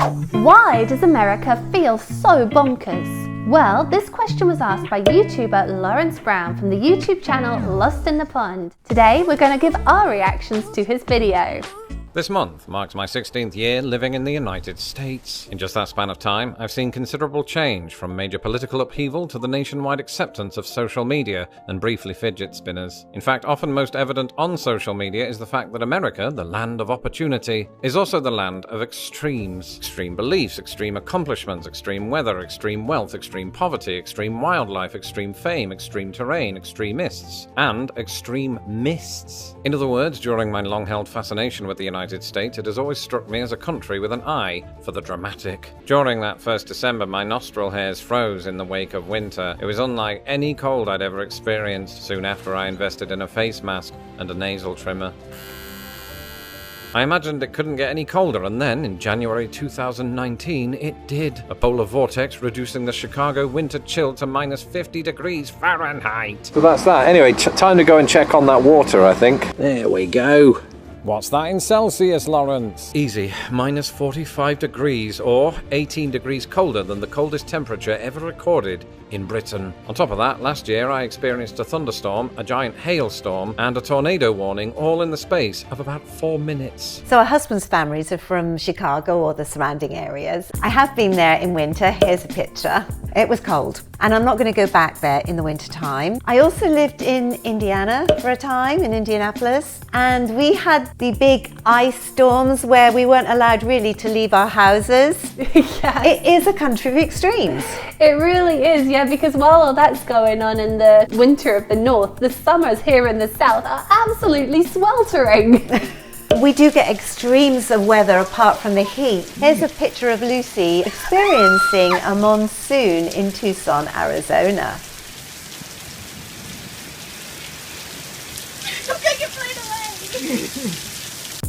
Why does America feel so bonkers? Well, this question was asked by YouTuber Lawrence Brown from the YouTube channel Lost in the Pond. Today we're going to give our reactions to his video. This month marks my 16th year living in the United States. In just that span of time, I've seen considerable change, from major political upheaval to the nationwide acceptance of social media and briefly fidget spinners. In fact, often most evident on social media is the fact that America, the land of opportunity, is also the land of extremes. Extreme beliefs, extreme accomplishments, extreme weather, extreme wealth, extreme poverty, extreme wildlife, extreme fame, extreme terrain, extremists, and extreme mists. In other words, during my long-held fascination with the United States, it has always struck me as a country with an eye for the dramatic. During that first December, my nostril hairs froze in the wake of winter. It was unlike any cold I'd ever experienced. Soon after, I invested in a face mask and a nasal trimmer. I imagined it couldn't get any colder, and then, in January 2019, it did. A polar vortex reducing the Chicago winter chill to minus 50 degrees Fahrenheit. So that's that. Anyway, time to go and check on that water, I think. There we go. What's that in Celsius, Lawrence? Easy, minus 45 degrees, or 18 degrees colder than the coldest temperature ever recorded in Britain. On top of that, last year I experienced a thunderstorm, a giant hailstorm, and a tornado warning, all in the space of about 4 minutes. So our husband's families are from Chicago or the surrounding areas. I have been there in winter. Here's a picture. It was cold, and I'm not going to go back there in the winter time. I also lived in Indiana for a time, in Indianapolis, and we had the big ice storms where we weren't allowed really to leave our houses. Yeah. It is a country of extremes. It really is, yeah, because while all that's going on in the winter of the north, the summers here in the south are absolutely sweltering. We do get extremes of weather apart from the heat. Here's a picture of Lucy experiencing a monsoon in Tucson, Arizona. Don't take your plate away!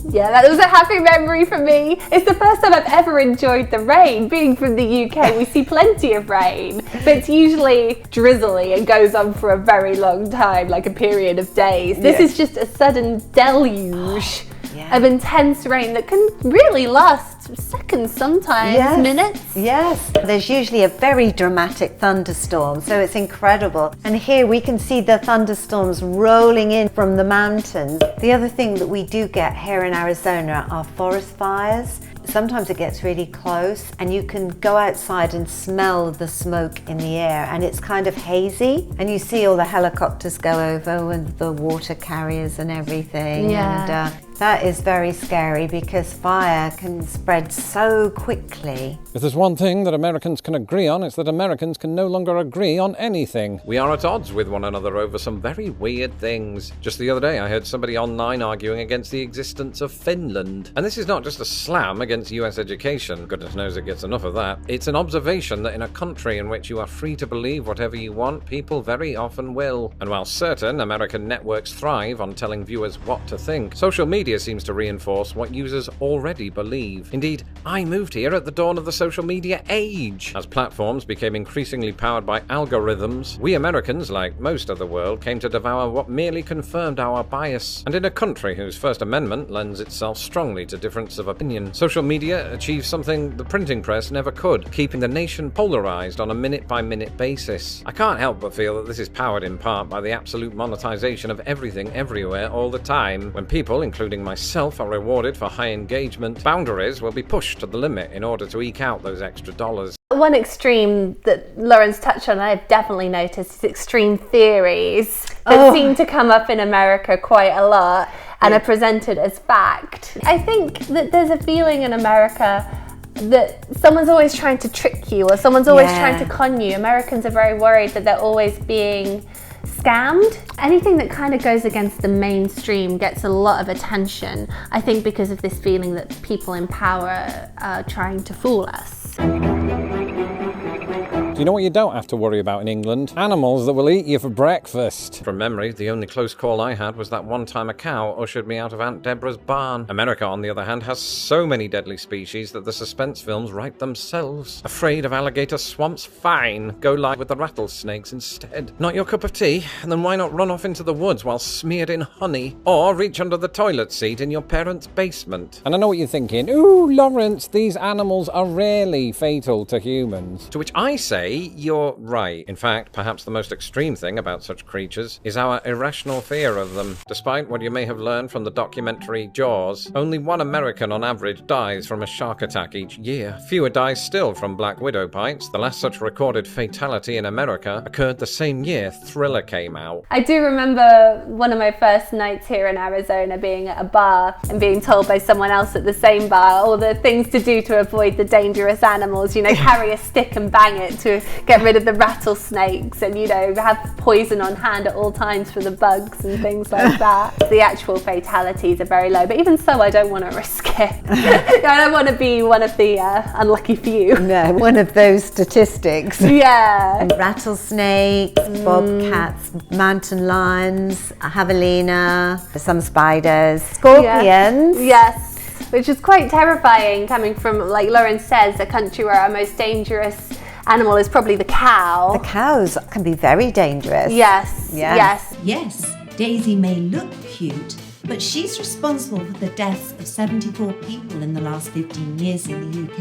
Yeah, that was a happy memory for me. It's the first time I've ever enjoyed the rain. Being from the UK, we see plenty of rain, but it's usually drizzly and goes on for a very long time, like a period of days. This is just a sudden deluge. Yeah. Of intense rain that can really last seconds, sometimes minutes. Yes, there's usually a very dramatic thunderstorm, so it's incredible. And here we can see the thunderstorms rolling in from the mountains. The other thing that we do get here in Arizona are forest fires. Sometimes it gets really close and you can go outside and smell the smoke in the air, and it's kind of hazy, and you see all the helicopters go over and the water carriers and everything. Yeah. And that is very scary because fire can spread so quickly. If there's one thing that Americans can agree on, it's that Americans can no longer agree on anything. We are at odds with one another over some very weird things. Just the other day I heard somebody online arguing against the existence of Finland. And this is not just a slam against US education, goodness knows it gets enough of that. It's an observation that in a country in which you are free to believe whatever you want, people very often will. And while certain American networks thrive on telling viewers what to think, social media seems to reinforce what users already believe. Indeed, I moved here at the dawn of the social media age. As platforms became increasingly powered by algorithms, we Americans, like most of the world, came to devour what merely confirmed our bias. And in a country whose First Amendment lends itself strongly to difference of opinion, social media achieved something the printing press never could, keeping the nation polarized on a minute-by-minute basis. I can't help but feel that this is powered in part by the absolute monetization of everything everywhere all the time. When people, including myself, are rewarded for high engagement, boundaries will be pushed to the limit in order to eke out those extra dollars. One extreme that Lawrence touched on, I've definitely noticed, is extreme theories that seem to come up in America quite a lot and are presented as fact. I think that there's a feeling in America that someone's always trying to trick you, or someone's always trying to con you. Americans are very worried that they're always being scammed. Anything that kind of goes against the mainstream gets a lot of attention, I think because of this feeling that people in power are trying to fool us. Do you know what you don't have to worry about in England? Animals that will eat you for breakfast. From memory, the only close call I had was that one time a cow ushered me out of Aunt Deborah's barn. America, on the other hand, has so many deadly species that the suspense films write themselves. Afraid of alligator swamps? Fine. Go live with the rattlesnakes instead. Not your cup of tea? Then why not run off into the woods while smeared in honey? Or reach under the toilet seat in your parents' basement? And I know what you're thinking. Ooh, Lawrence, these animals are rarely fatal to humans. To which I say, you're right. In fact, perhaps the most extreme thing about such creatures is our irrational fear of them. Despite what you may have learned from the documentary Jaws, only one American on average dies from a shark attack each year. Fewer die still from black widow bites. The last such recorded fatality in America occurred the same year Thriller came out. I do remember one of my first nights here in Arizona being at a bar and being told by someone else at the same bar all the things to do to avoid the dangerous animals, you know, carry a stick and bang it to get rid of the rattlesnakes, and, you know, have poison on hand at all times for the bugs and things like that. The actual fatalities are very low, but even so, I don't want to risk it. I don't want to be one of the unlucky few. No, one of those statistics. Yeah. Rattlesnakes, bobcats, mountain lions, javelina, some spiders, scorpions. Yes. Which is quite terrifying coming from, like Lauren says, a country where our most dangerous animal is probably the cow. The cows can be very dangerous. Yes. Yes, Daisy may look cute, but she's responsible for the deaths of 74 people in the last 15 years in the UK.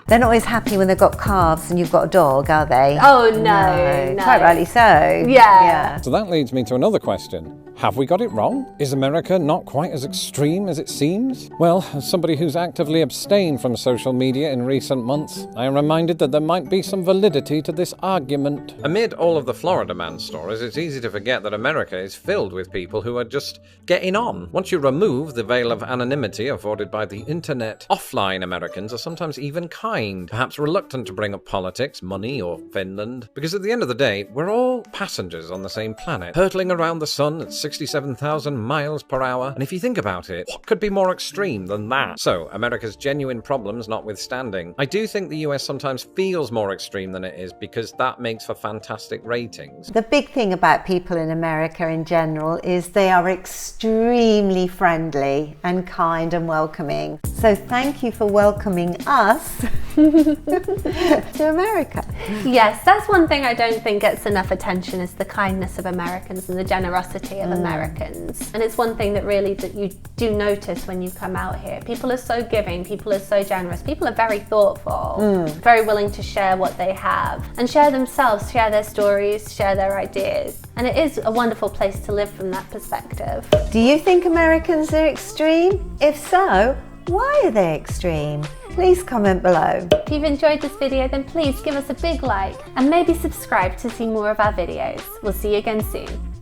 They're not always happy when they've got calves and you've got a dog, are they? Oh, no. Quite rightly so. Yeah. So that leads me to another question. Have we got it wrong? Is America not quite as extreme as it seems? Well, as somebody who's actively abstained from social media in recent months, I am reminded that there might be some validity to this argument. Amid all of the Florida man stories, it's easy to forget that America is filled with people who are just getting on. Once you remove the veil of anonymity afforded by the internet, offline Americans are sometimes even kind, perhaps reluctant to bring up politics, money, or Finland. Because at the end of the day, we're all passengers on the same planet, hurtling around the sun at 67,000 miles per hour. And if you think about it, what could be more extreme than that? So, America's genuine problems notwithstanding, I do think the US sometimes feels more extreme than it is because that makes for fantastic ratings. The big thing about people in America in general is they are extremely friendly and kind and welcoming. So thank you for welcoming us to America. Yes, that's one thing I don't think gets enough attention, is the kindness of Americans and the generosity of Americans. And it's one thing that really that you do notice when you come out here. People are so giving, people are so generous, people are very thoughtful, very willing to share what they have and share themselves, share their stories, share their ideas. And it is a wonderful place to live from that perspective. Do you think Americans are extreme? If so, why are they extreme? Please comment below. If you've enjoyed this video, then please give us a big like and maybe subscribe to see more of our videos. We'll see you again soon.